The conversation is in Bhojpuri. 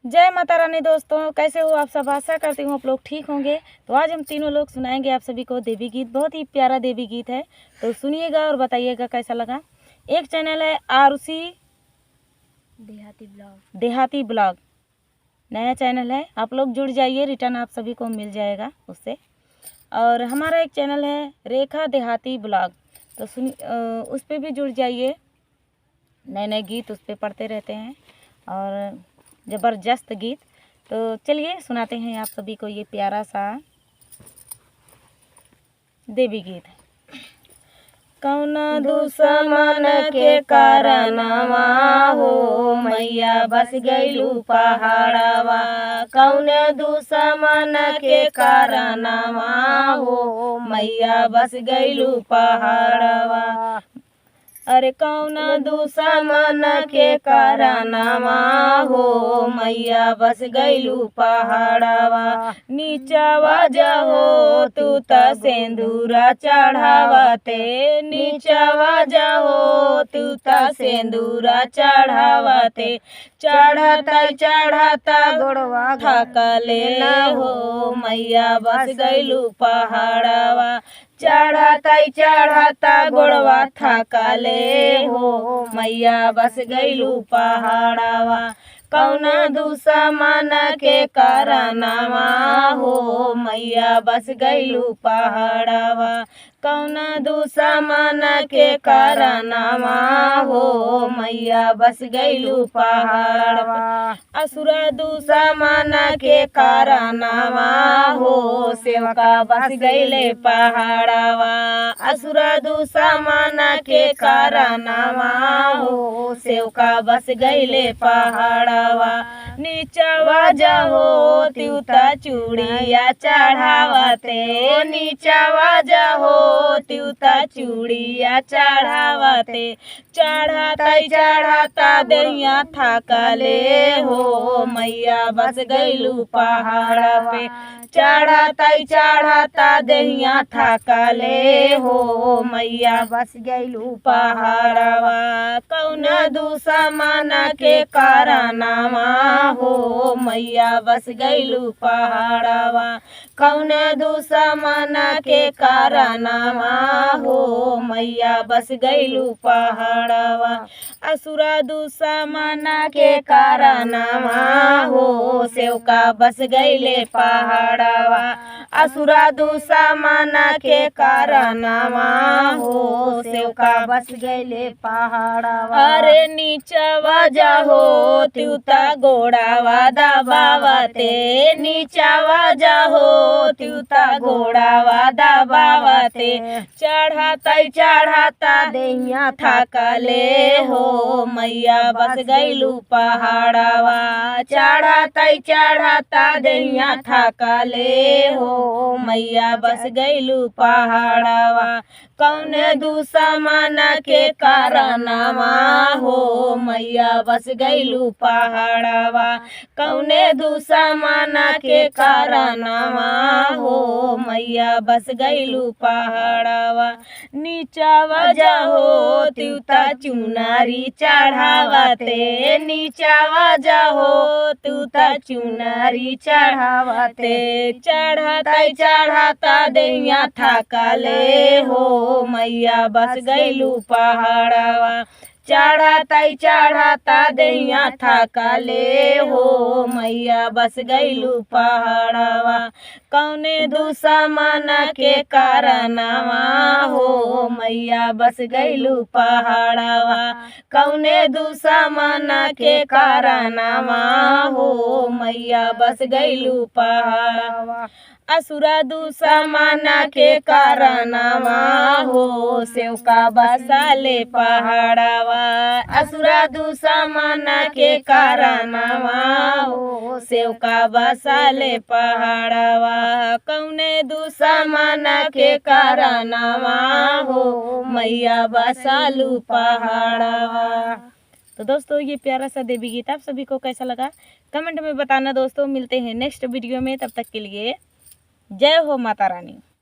जय माता रानी। दोस्तों कैसे हो आप सब? आशा करती हूँ आप लोग ठीक होंगे। तो आज हम तीनों लोग सुनाएंगे आप सभी को देवी गीत। बहुत ही प्यारा देवी गीत है, तो सुनिएगा और बताइएगा कैसा लगा। एक चैनल है आरुषि देहाती ब्लॉग, नया चैनल है, आप लोग जुड़ जाइए, रिटर्न आप सभी को मिल जाएगा उससे। और हमारा एक चैनल है रेखा देहाती ब्लॉग, तो उस पर भी जुड़ जाइए। नए नए गीत उस पर पढ़ते रहते हैं और ज़बरदस्त गीत। तो चलिए सुनाते हैं आप सभी को ये प्यारा सा देवी गीत। कौना दुश्मन के कारणवा हो मैया बस गईलू पहाड़वा, कौने दुश्मन के कारणवा हो मैया बस गईलू पहाड़वा। अरे कौना दुश्मन के कारणवा हो मैया बस गईलू पहाड़वा। नीचवा जाहो तू त सिंदूरा चढ़ावते, नीचवा जाहो तू त सिंदूरा चढ़ावते। चढ़ता चढ़ता गोड़वा थकले हो मैया बस गईलू पहाड़वा। चढ़ता चढ़ता गोड़वा थकले हो मैया बस गईलू पहाड़वा। कौना दुश्मन के कारणवा हो मैया बस गईलू पहाड़वा। कौना दुश्मन के कारणवा हो मैया बस गईलू पहाड़वा। असुरा दुश्मन के कारणवा हो सेवका बस गईले पहाड़वा। असुरा दुश्मन के कारणवा हो सेवका बस गईले पहाड़वा। नीचवा जाहो त्यूता चूड़िया चढ़ावते, नीचवा जाहो त्यूता चूड़िया चढ़ावते। चढ़ता चढ़ता दैया थकले हो मैया बस गईलू पहाड़ पे। चढ़ता चढ़ता दैया थकले हो मैया बस गईलू पहाड़वा। कौना दुश्मन के कारणवा हो मैया बस गईलू पहाड़वा। कौना दुश्मन के कारणवा हो मैया बस गईलू पहाड़वा। असुरा दुश्मन के कारणवा हो सेवका बस गईले पहाड़वा। असुरा दुश्मन के कारणवा हो सेवका बस गईले पहाड़वा। अरे नीचवा जाहो त्यूता गोड़ावा दबावते, नीचवा जाहो त्यूता गोड़ावा दबावते। चढ़ता चढ़ता दैया थकले हो मैया बस गईलू पहाड़वा। चढ़ता चढ़ता दैया थकले हो मैया बस गईलू पहाड़वा। कौने दुश्मन के कारणवा हो मैया बस गईलू पहाड़वा। कौने दुश्मन के कारणवा हो मैया बस गईलू पहाड़वा। नीचवा जाहो त्यूता चुनारी चढ़ावते, नीचवा जाहो त्यूता चुनारी चढ़ावते। चढ़ता चढ़ता दैया थकले हो मैया बस गईलू पहाड़वा। चढ़ता चढ़ता दैया थकले हो मैया बस गईलू पहाड़वा। कौने दुश्मन के कारणवा हो मैया बस गईलू पहाड़वा। कौने दुश्मन के कारणवा हो मैया बस गईलू पहाड़वा। असुरा दुश्मन के कारणवा हो सेवका बसाले पहाड़वा। असुरा दुश्मन के कारणवा हो सेवका बसाले पहाड़वा। कौने दुश्मन के कारणवा हो मैया बसालू पहाड़वा। तो दोस्तों ये प्यारा सा देवी गीत आप सभी को कैसा लगा कमेंट में बताना दोस्तों। मिलते हैं नेक्स्ट वीडियो में, तब तक के लिए जय हो माता रानी।